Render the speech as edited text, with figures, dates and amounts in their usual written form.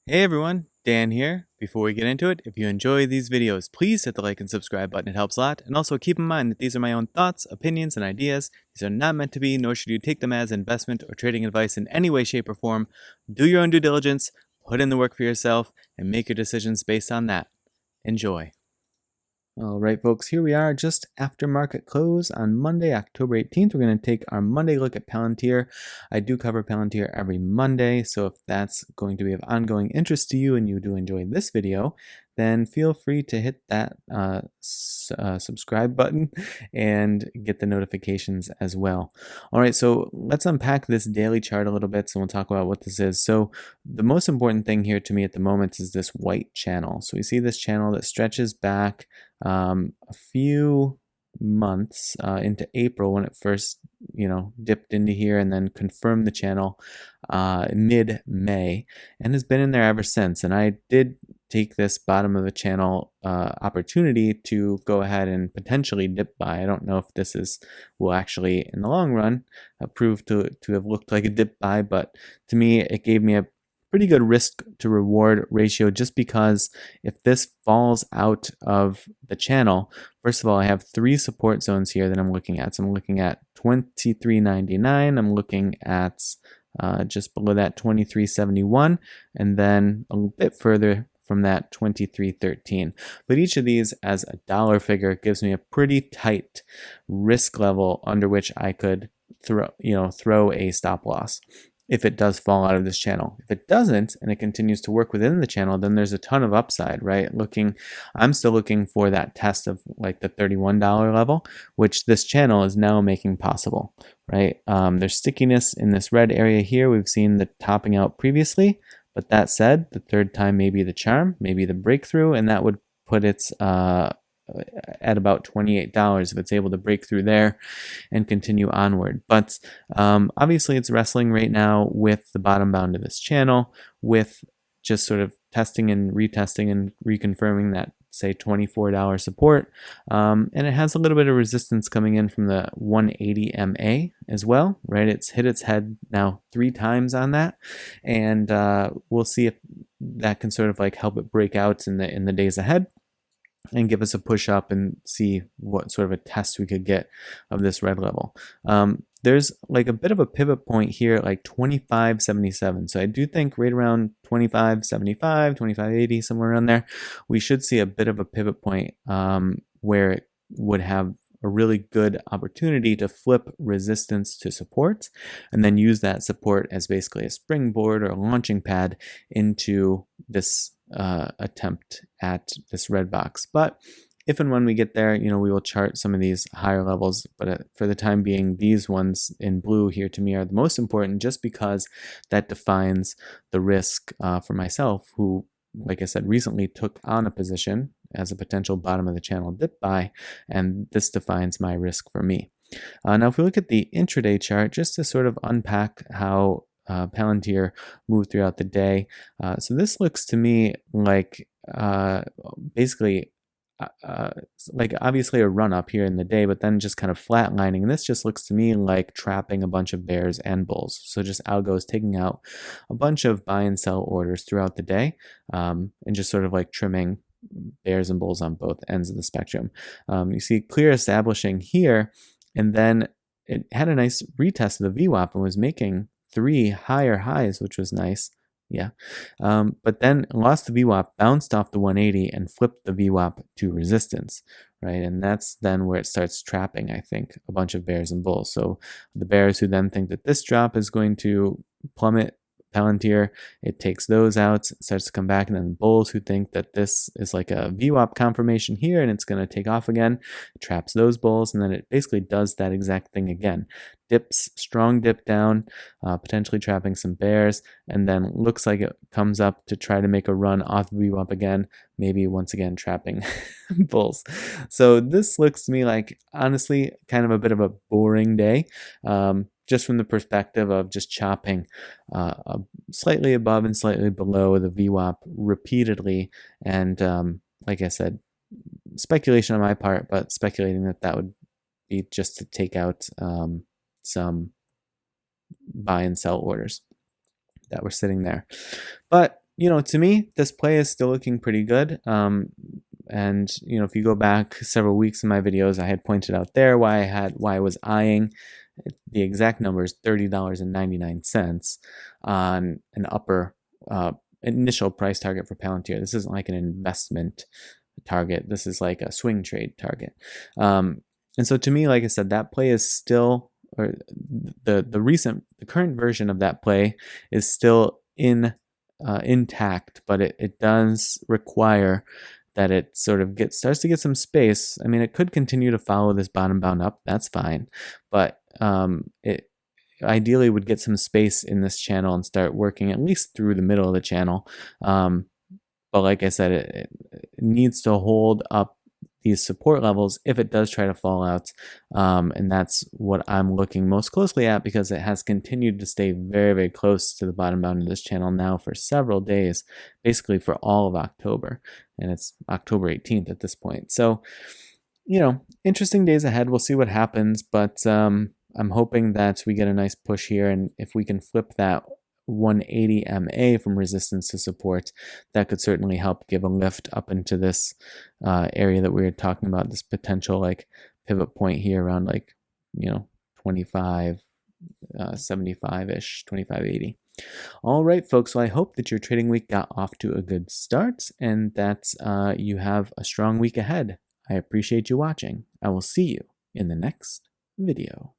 Hey everyone, Dan here. Before we get into it, if you enjoy these videos, please hit the like and subscribe button. It helps a lot. And also keep in mind that these are my own thoughts, opinions, and ideas. These are not meant to be, nor should you take them as investment or trading advice in any way, shape, or form. Do your own due diligence, put in the work for yourself, and make your decisions based on that. Enjoy. All right, folks, here we are just after market close on Monday, October 18th. We're going to take our Monday look at Palantir. I do cover Palantir every Monday, so if that's going to be of ongoing interest to you and you do enjoy this video, then feel free to hit that subscribe button and get the notifications as well. All right, so let's unpack this daily chart a little bit, so we'll talk about what this is. So the most important thing here to me at the moment is this white channel. So we see this channel that stretches back a few months into April when it first, dipped into here and then confirmed the channel mid-May and has been in there ever since. And I did take this bottom of the channel opportunity to go ahead and potentially dip buy. I don't know if this will actually, in the long run, prove to have looked like a dip buy, but to me, it gave me a pretty good risk to reward ratio just because if this falls out of the channel, first of all, I have three support zones here that I'm looking at. So I'm looking at 23.99, I'm looking at just below that 23.71, and then a bit further from that 23.13. But each of these as a dollar figure gives me a pretty tight risk level under which I could throw a stop loss if it does fall out of this channel. If it doesn't and it continues to work within the channel, then there's a ton of upside, right? I'm still looking for that test of like the $31 level, which this channel is now making possible, right? There's stickiness in this red area here. We've seen the topping out previously, but that said, the third time may be the charm, maybe the breakthrough, and that would put its at about $28 if it's able to break through there and continue onward. But obviously it's wrestling right now with the bottom bound of this channel, with just sort of testing and retesting and reconfirming that, say, $24 support. And it has a little bit of resistance coming in from the 180 MA as well, right? It's hit its head now 3 times on that. And we'll see if that can sort of like help it break out in the days ahead and give us a push up and see what sort of a test we could get of this red level. There's like a bit of a pivot point here at like 25.77. So I do think right around 25.75, 25.80, somewhere around there, we should see a bit of a pivot point where it would have a really good opportunity to flip resistance to support and then use that support as basically a springboard or a launching pad into this attempt at this red box. But if and when we get there, we will chart some of these higher levels. But for the time being, these ones in blue here to me are the most important just because that defines the risk for myself, who, like I said, recently took on a position as a potential bottom of the channel dip buy, and this defines my risk for me. Now, if we look at the intraday chart, just to sort of unpack how Palantir moved throughout the day. So this looks to me like basically like obviously a run up here in the day, but then just kind of flatlining. And this just looks to me like trapping a bunch of bears and bulls. So just algos taking out a bunch of buy and sell orders throughout the day and just sort of like trimming bears and bulls on both ends of the spectrum. You see clear establishing here, and then it had a nice retest of the VWAP and was making 3 higher highs, which was nice. Yeah. But then lost the VWAP, bounced off the 180 and flipped the VWAP to resistance, right? And that's then where it starts trapping, I think, a bunch of bears and bulls. So the bears who then think that this drop is going to plummet Palantir, it takes those out, starts to come back, and then bulls who think that this is like a VWAP confirmation here and it's going to take off again, it traps those bulls, and then it basically does that exact thing again. Dips, strong dip down, potentially trapping some bears, and then looks like it comes up to try to make a run off the VWAP again, maybe once again trapping bulls. So this looks to me like, honestly, kind of a bit of a boring day. Just from the perspective of just chopping slightly above and slightly below the VWAP repeatedly. And like I said, speculation on my part, but speculating that would be just to take out some buy and sell orders that were sitting there. But to me, this play is still looking pretty good. And if you go back several weeks in my videos, I had pointed out there why I was eyeing the exact numbers, $30.99 on an upper initial price target for Palantir. This isn't like an investment target. This is like a swing trade target. And so to me, like I said, that play is still, or the current version of that play is still intact, but it does require that it sort of starts to get some space. I mean, it could continue to follow this bottom bound up. That's fine, but it ideally would get some space in this channel and start working at least through the middle of the channel. But like I said, it needs to hold up these support levels if it does try to fall out. And that's what I'm looking most closely at, because it has continued to stay very, very close to the bottom bound of this channel now for several days, basically for all of October. And it's October 18th at this point. So, interesting days ahead. We'll see what happens, but I'm hoping that we get a nice push here. And if we can flip that 180 MA from resistance to support, that could certainly help give a lift up into this area that we were talking about, this potential like pivot point here around like 25 75-ish, 25.80. All right, folks, so I hope that your trading week got off to a good start and that you have a strong week ahead. I appreciate you watching. I will see you in the next video.